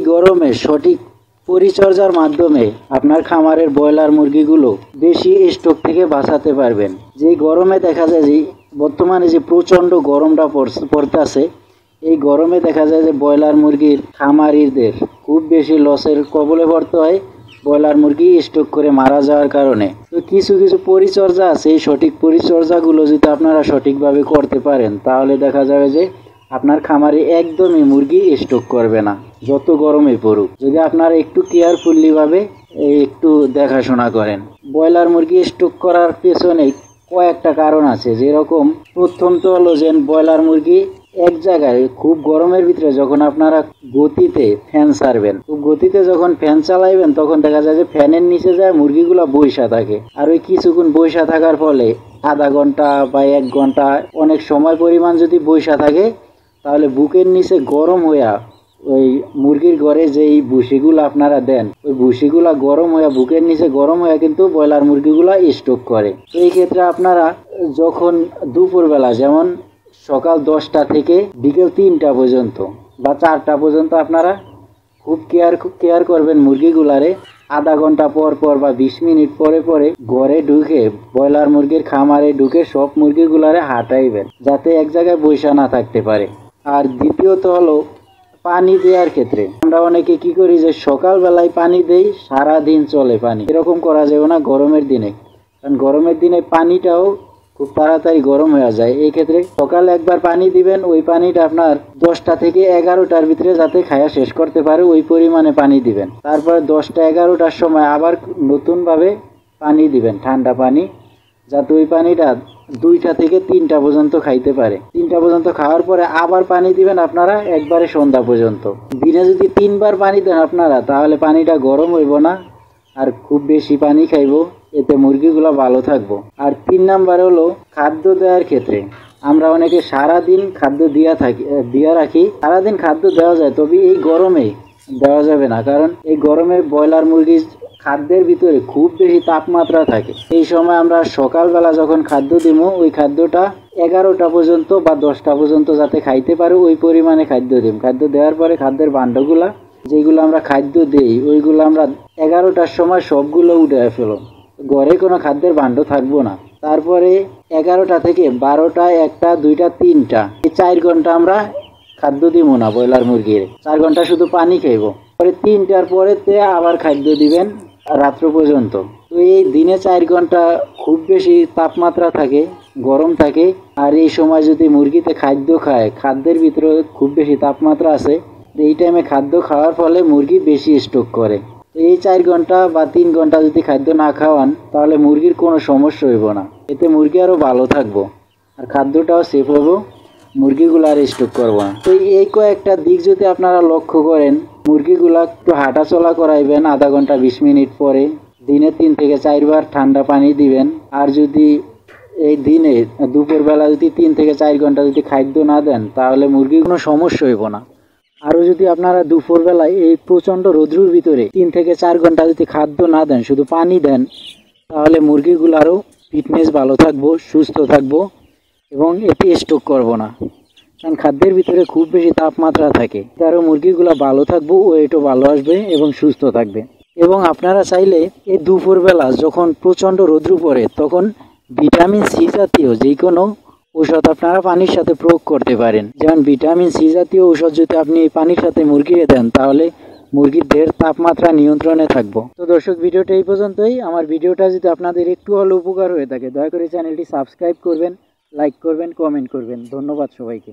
গরমে সঠিক পরিচর্যার মাধ্যমে আপনার খামারের ব্রয়লার মুরগিগুলো বেশি স্ট্রোক থেকে বাঁচাতে পারবেন। যে গরমে দেখা যায় যে বর্তমানে যে প্রচণ্ড গরমটা পড়তেছে, এই গরমে দেখা যায় যে ব্রয়লার মুরগির খামারিদের খুব বেশি লসের কবলে পড়তে হয় ব্রয়লার মুরগি স্ট্রোক করে মারা যাওয়ার কারণে। তো কিছু কিছু পরিচর্যা আছে, এই সঠিক পরিচর্যাগুলো যদি আপনারা সঠিকভাবে করতে পারেন তাহলে দেখা যাবে যে আপনার খামারে একদমই মুরগি স্ট্রোক করবে না, যত গরমে পড়ুক, যদি আপনারা একটু কেয়ারফুলিভাবে একটু দেখাশোনা করেন। ব্রয়লার মুরগি স্ট্রোক করার পেছনে কয়েকটা কারণ আছে। যেরকম প্রথম তো হলো যে ব্রয়লার মুরগি এক জায়গায় খুব গরমের ভিতরে যখন আপনারা গতিতে ফ্যান ছাড়বেন, খুব গতিতে যখন ফ্যান চালাইবেন তখন দেখা যায় যে ফ্যানের নিচে যায় মুরগিগুলো বইসা থাকে। আর ওই কিছুক্ষণ বইসা থাকার ফলে আধা ঘন্টা বা 1 ঘন্টা অনেক সময় পরিমাণ যদি বইসা থাকে তাহলে বুকের নিচে গরম হইয়া ওই মুরগির ঘরে যেই ভুসিগুলো আপনারা দেন ওই ভুসিগুলা গরম হইয়া বুকের নিচে গরম হইয়া কিন্তু ব্রয়লার মুরগিগুলা স্ট্রোক করে। তো এই ক্ষেত্রে আপনারা যখন দুপুরবেলা যেমন সকাল 10টা থেকে বিকেল 3টা পর্যন্ত বা 4টা পর্যন্ত আপনারা খুব কেয়ার করবেন মুরগিগুলারে। আধা ঘন্টা পর পর বা 20 মিনিট পরে পরে ঘরে ঢুকে ব্রয়লার মুরগির খামারে ঢুকে সব মুরগিগুলারে হাঁটাইবেন যাতে এক জায়গায় বসে না থাকতে পারে। আর দ্বিতীয়ত হলো পানি দেওয়ার ক্ষেত্রে আমরা অনেকে কি করি যে সকালবেলায় পানি দেই, সারাদিন চলে পানি। এরকম করা যাবে না গরমের দিনে, কারণ গরমের দিনে পানিটাও খুব তাড়াতাড়ি গরম হয়ে যায়। এই ক্ষেত্রে সকালে একবার পানি দিবেন, ওই পানিটা আপনার 10টা থেকে 11টার ভিতরে যাতে খায়া শেষ করতে পারে ওই পরিমাণে পানি দিবেন। তারপরে 10টা 11টার সময় আবার নতুনভাবে পানি দিবেন, ঠান্ডা পানি, যাতে ওই পানিটা 2টা থেকে 3টা পর্যন্ত খাইতে পারে। 3টা পর্যন্ত খাওয়ার পরে আবার পানি দিবেন আপনারা একবারে সন্ধ্যা পর্যন্ত। দিনে যদি 3বার পানি দেন আপনারা তাহলে পানিটা গরম হইব না আর খুব বেশি পানি খাইব, এতে মুরগিগুলো ভালো থাকবো। আর 3 নাম্বার হলো খাদ্য দেওয়ার ক্ষেত্রে আমরা অনেকে সারাদিন খাদ্য দিয়া রাখি। সারাদিন খাদ্য দেওয়া যায়, তবে এই গরমে দেওয়া যাবে না, কারণ এই গরমে ব্রয়লার মুরগির খাদ্যের ভিতরে খুব বেশি তাপমাত্রা থাকে। এই সময় আমরা সকালবেলা যখন খাদ্য দিব ওই খাদ্যটা 11টা পর্যন্ত বা 10টা পর্যন্ত যাতে খাইতে পারে ওই পরিমাণে খাদ্য দিন। খাদ্য দেওয়ার পরে খাদ্যের ভাণ্ডগুলা যেগুলো আমরা খাদ্য দেই ওইগুলো আমরা 11টার সময় সবগুলো উঠে ফেলো, ঘরে কোনো খাদ্যের ভাণ্ড থাকবো না। তারপরে 11টা থেকে 12টা, 1টা, 2টা, 3টা এই 4 ঘন্টা আমরা খাদ্য দিব না ব্রয়লার মুরগির, 4 ঘন্টা শুধু পানি খাইব। পরে 3টার পরেতে আবার খাদ্য দিবেন রাত্র পর্যন্ত। তো এই দিনে 4 ঘন্টা খুব বেশি তাপমাত্রা থাকে, গরম থাকে। আর এই সময় যদি মুরগিতে খাদ্য খায়, খাদ্যের ভিতরে খুব বেশি তাপমাত্রা আছে, এই টাইমে খাদ্য খাওয়ার ফলে মুরগি বেশি স্ট্রোক করে। এই 4 ঘন্টা বা 3 ঘন্টা যদি খাদ্য না খাওয়ান তাহলে মুরগির কোনো সমস্যা হইব না, এতে মুরগি আরও ভালো থাকবো আর খাদ্যটাও সেফ হবো, মুরগিগুলো আর স্ট্রোক করবো না। তো এই কয়েকটা দিক যদি আপনারা লক্ষ্য করেন, মুরগিগুলা একটু হাঁটা চলা করাইবেন আধা ঘন্টা 20 মিনিট পরে, দিনে 3 থেকে 4 বার ঠান্ডা পানি দিবেন। আর যদি এই দিনে দুপুরবেলা যদি 3 থেকে 4 ঘন্টা যদি খাদ্য না দেন তাহলে মুরগির কোনো সমস্যা হইব না। আরও যদি আপনারা দুপুরবেলায় এই প্রচণ্ড রৌদ্রের ভিতরে 3 থেকে 4 ঘন্টা যদি খাদ্য না দেন, শুধু পানি দেন, তাহলে মুরগিগুলো আরও ফিটনেস ভালো থাকবো, সুস্থ থাকবো এবং এতে স্ট্রোক করবো না, কারণ খাদ্যের ভিতরে খুব বেশি তাপমাত্রা থাকে। আরও মুরগিগুলো ভালো থাকবো, ওয়েটও ভালো আসবে এবং সুস্থ থাকবে। এবং আপনারা চাইলে এই দুপুরবেলা যখন প্রচণ্ড রৌদ্র পড়ে তখন ভিটামিন সি জাতীয় যে কোনো ঔষধ আপনারা পানির সাথে প্রয়োগ করতে পারেন। যেমন ভিটামিন সি জাতীয় ঔষধ যদি আপনি পানির সাথে মুরগিকে দেন তাহলে মুরগির দেহের তাপমাত্রা নিয়ন্ত্রণে থাকবো। তো দর্শক, ভিডিওটা এই পর্যন্তই। আমার ভিডিওটা যদি আপনাদের একটু হলেও উপকার হয়ে থাকে দয়া করে চ্যানেলটি সাবস্ক্রাইব করবেন, লাইক করবেন, কমেন্ট করবেন। ধন্যবাদ সবাইকে।